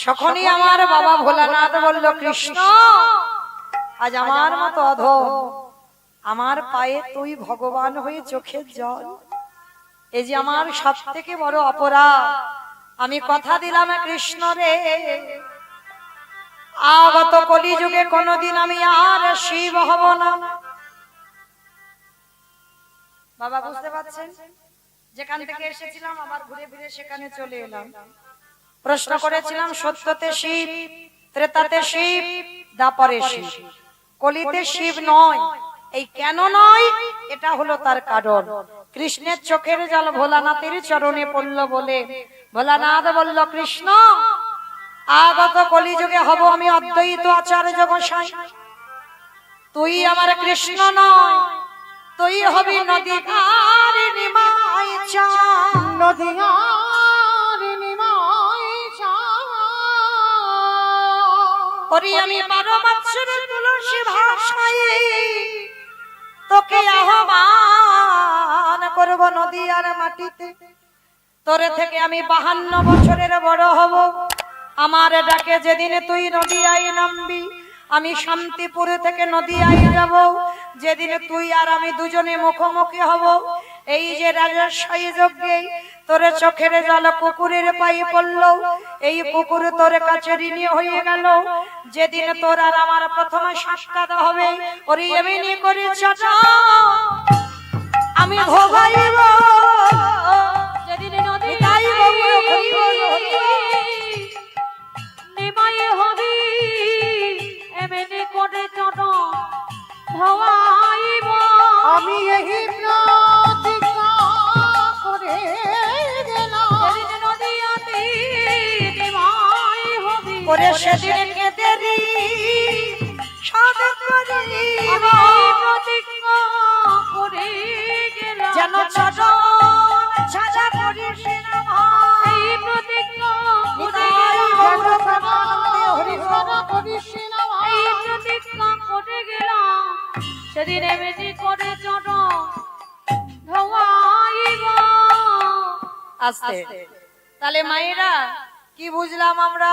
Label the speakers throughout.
Speaker 1: সখনি আমার বাবা ভোলানাথ বলল, কৃষ্ণ আজ আমার মতো অধম, আমার পায়ে তুই ভগবান হয়ে চোখের জল, এই যে আমার সব থেকে বড় অপরাধ। আমি কথা দিলাম কৃষ্ণ রে, আগত কলিযুগে কোনদিন আমি আর শিব হব না। বাবা বুঝতে পারছেন, যেখান থেকে এসেছিলাম আবার ঘুরে ফিরে সেখানে চলে এলাম। প্রশ্ন করেছিলাম সত্যতে শিব, ত্রেতাতে শিব, দ্বাপরে শিব, কলিতে শিব নয়। এই কেন নয়, এটা হলো তার কারণ। কৃষ্ণের চোখের জল ভোলানাথের চরণে পড়ল বলে ভোলানাথ বলল, কৃষ্ণ আগত কলিযুগে হব আমি অদ্বৈত আচার্য গোসাই, তুই আমার কৃষ্ণ নয়, তুই হবি নদীকারিণী মাইচা,
Speaker 2: নদীয়ারিণী মাইচা।
Speaker 1: ওরে আমি 12 বৎসরের তুলসী ভাষায় তোকে আহ্বান করব নদী আর মাটিতে। তোরে থেকে আমি 52 বছরের বড় হব। আমার ডাকে যেদিন তুই নদীয়ায় নামবি, আমি শান্তিপুর থেকে নদীয়ায় যাব। যেদিন তুই আর আমি দুজনে মুখোমুখি হব, এই যে রাজস্বায়ী যজ্ঞে তোরে চোখের জল পুকুরের পাই পড়ল, এই পুকুর তোর কাছে ঋণী হয়ে গেল। যেদিন তোর আর আমার প্রথম সাক্ষাৎ হবে, ওরে এমনি করে চাচা আমি ভোগাইব,
Speaker 2: যেদিন নদী নিমায়ে হবি, এমনি করে চট ভবাইব। আমি এই প্রতিজ্ঞা করে গেলাম, যেদিন নদীয়াতে নিমায়ে হবি,
Speaker 1: করে সেদিন কেঁদেরি সাধ করি
Speaker 2: আমি এই প্রতিজ্ঞা করে গেলাম,
Speaker 1: যেন চরণ ছাড়া করিস না ভাই।
Speaker 2: এই প্রতিজ্ঞা করে
Speaker 1: নিতাই
Speaker 2: গেলাম,
Speaker 1: গৌর প্রেমানন্দে হরি বল।
Speaker 2: এই প্রতিজ্ঞা করে গেলাম, সেদিন এমনি করে চট ভবাইব।
Speaker 1: আস্তে তাহলে মায়েরা কি বুঝলাম আমরা,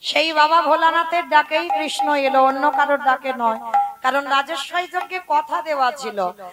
Speaker 1: সেই বাবা ভোলানাথের ডাকেই কৃষ্ণ এলো, অন্য কারোর ডাকে নয়। কারণ রাজস্বাই যজ্ঞে কথা দেওয়া ছিল,